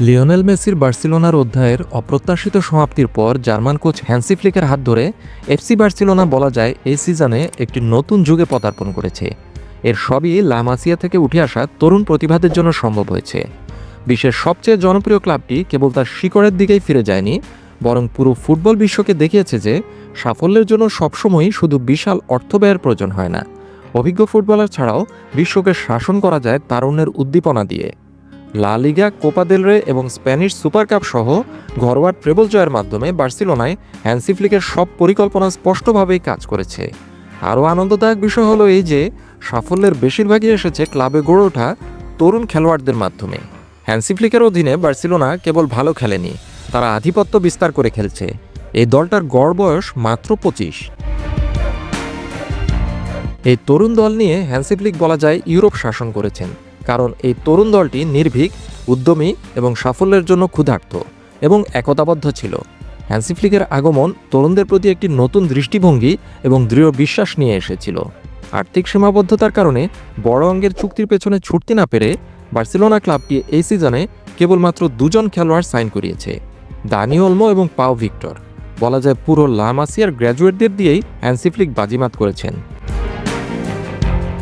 Lionel মেসির বার্সেলোনার অধ্যায়ের অপ্রত্যাশিত সমাপ্তির পর জার্মান কোচ হ্যান্সি ফ্লিকের হাত ধরে এফসি বার্সেলোনা বলা যায় এই সিজনে একটি নতুন যুগে পদার্পণ করেছে। এর সবই লা মাসিয়া থেকে উঠে আসা তরুণ প্রতিভাদের জন্য সম্ভব হয়েছে। বিশ্বের সবচেয়ে জনপ্রিয় ক্লাবটি কেবল তার শিকড়ের দিকেই ফিরে যায়নি, বরং পুরো ফুটবল বিশ্বকে দেখিয়েছে যে সাফল্যের জন্য সবসময়ই শুধু বিশাল অর্থব্যয়ের প্রয়োজন হয় না। অভিজ্ঞ ফুটবলার ছাড়াও বিশ্বকে শাসন করা যায় তারুণ্যের উদ্দীপনা দিয়ে। লা লিগা, কোপা দেল রে এবং স্প্যানিশ সুপার কাপ সহ ঘরোয়া ট্রেবল জয়ের মাধ্যমে বার্সেলোনায় হ্যান্সি ফ্লিকের সব পরিকল্পনা স্পষ্টভাবেই কাজ করেছে। আরও আনন্দদায়ক বিষয় হলো এই যে সাফল্যের বেশিরভাগই এসেছে ক্লাবে গড়ে ওঠা তরুণ খেলোয়াড়দের মাধ্যমে। হ্যান্সি ফ্লিকের অধীনে বার্সেলোনা কেবল ভালো খেলেনি, তারা আধিপত্য বিস্তার করে খেলছে। এই দলটার গড় বয়স মাত্র 25। এই তরুণ দল নিয়ে হ্যান্সি ফ্লিক বলা যায় ইউরোপ শাসন করেছেন, কারণ এই তরুণ দলটি নির্ভীক, উদ্যমী এবং সাফল্যের জন্য ক্ষুধার্ত এবং একতাবদ্ধ ছিল। হ্যান্সি ফ্লিকের আগমন তরুণদের প্রতি একটি নতুন দৃষ্টিভঙ্গি এবং দৃঢ় বিশ্বাস নিয়ে এসেছিল। আর্থিক সীমাবদ্ধতার কারণে বড় অঙ্কের চুক্তির পেছনে ছুটতে না পেরে বার্সেলোনা ক্লাবটি এই সিজনে কেবলমাত্র দুজন খেলোয়াড় সাইন করিয়েছে, দানি ওলমো এবং পাও ভিক্টর। বলা যায় পুরো লা মাসিয়ার গ্র্যাজুয়েটদের দিয়েই হ্যান্সি ফ্লিক বাজিমাত করেছেন।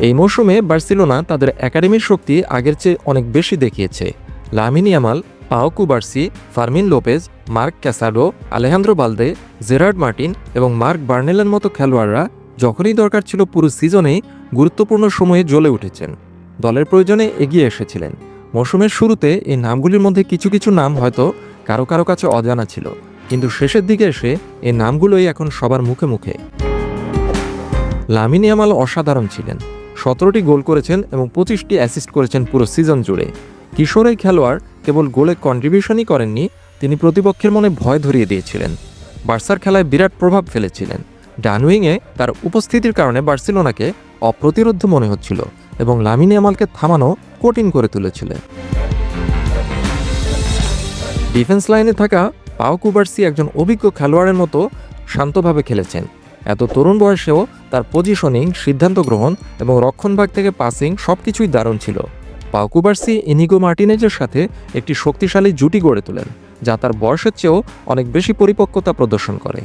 এই মৌসুমে বার্সেলোনা তাদের একাডেমির শক্তি আগের চেয়ে অনেক বেশি দেখিয়েছে। Lamine Yamal, Pau Cubarsi, Fermin Lopez, Marc Casado, Alejandro Balde, Gerard Martin এবং মার্ক বার্নেলের মতো খেলোয়াড়রা যখনই দরকার ছিল পুরো সিজনেই গুরুত্বপূর্ণ সময়ে জ্বলে উঠেছেন, দলের প্রয়োজনে এগিয়ে এসেছিলেন। মৌসুমের শুরুতে এই নামগুলির মধ্যে কিছু কিছু নাম হয়তো কারো কারো কাছে অজানা ছিল, কিন্তু শেষের দিকে এসে এই নামগুলোই এখন সবার মুখে মুখে। লামিন ইয়ামাল অসাধারণ ছিলেন, 17টি গোল করেছেন এবং 25টি অ্যাসিস্ট করেছেন পুরো সিজন জুড়ে। কিশোর এই খেলোয়াড় কেবল গোলে কন্ট্রিবিউশনই করেননি, তিনি প্রতিপক্ষের মনে ভয় ধরিয়ে দিয়েছিলেন। বার্সার খেলায় বিরাট প্রভাব ফেলেছিলেন। ডানউইংয়ে তার উপস্থিতির কারণে বার্সেলোনাকে অপ্রতিরোধ্য মনে হচ্ছিল এবং লামিন ইয়ামালকে থামানো কঠিন করে তুলেছিল। ডিফেন্স লাইনে থাকা পাও কুবার্সি একজন অভিজ্ঞ খেলোয়াড়ের মতো শান্তভাবে খেলেছেন। এত তরুণ বয়সেও তার পজিশনিং, সিদ্ধান্ত গ্রহণ এবং রক্ষণভাগ থেকে পাসিং সবকিছুই দারুণ ছিল। পাও কুবার্সি ইনিগো মার্টিনেজের সাথে একটি শক্তিশালী জুটি গড়ে তোলেন, যা তার বয়সের চেয়েও অনেক বেশি পরিপক্কতা প্রদর্শন করে।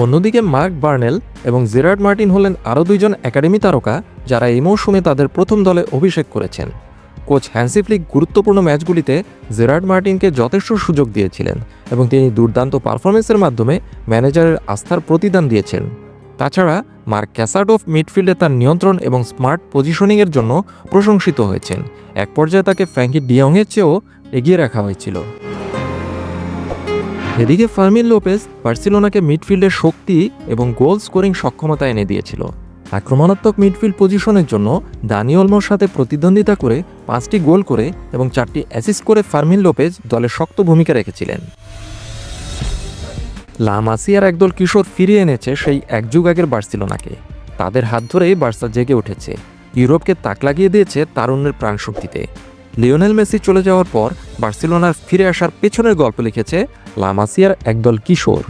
অন্যদিকে মার্ক বার্নেল এবং জেরার্ড মার্টিন হলেন আরও দুইজন একাডেমি তারকা, যারা এই মৌসুমে তাদের প্রথম দলে অভিষেক করেছেন। কোচ হ্যান্সি ফ্লিক গুরুত্বপূর্ণ ম্যাচগুলিতে জেরার্ড মার্টিনকে যথেষ্ট সুযোগ দিয়েছিলেন এবং তিনি দুর্দান্ত পারফরমেন্সের মাধ্যমে ম্যানেজারের আস্থার প্রতিদান দিয়েছেন। তাছাড়া মার্ক ক্যাসাডো মিডফিল্ডে তার নিয়ন্ত্রণ এবং স্মার্ট পজিশনিংয়ের জন্য প্রশংসিত হয়েছেন। এক পর্যায়ে তাকে ফ্র্যাঙ্কি ডিয়ংয়ের চেয়েও এগিয়ে রাখা হয়েছিল। এদিকে ফার্মিন লোপেজ বার্সেলোনাকে মিডফিল্ডের শক্তি এবং গোল স্কোরিং সক্ষমতা এনে দিয়েছিল। আক্রমণাত্মক মিডফিল্ড পজিশনের জন্য দানি ওলমোর সাথে প্রতিদ্বন্দ্বিতা করে 5টি গোল করে এবং 4টি অ্যাসিস্ট করে ফার্মিন লোপেজ দলের শক্ত ভূমিকা রেখেছিলেন। লা মাসিয়ার একদল কিশোর ফিরিয়ে এনেছে সেই এক যুগ আগের বার্সেলোনাকে। তাদের হাত ধরেই বার্সা জেগে উঠেছে, ইউরোপকে তাক লাগিয়ে দিয়েছে তারুণ্যের প্রাণশক্তিতে। লিওনেল মেসি চলে যাওয়ার পর বার্সেলোনার ফিরে আসার পেছনের গল্প লিখেছে লা মাসিয়ার একদল কিশোর।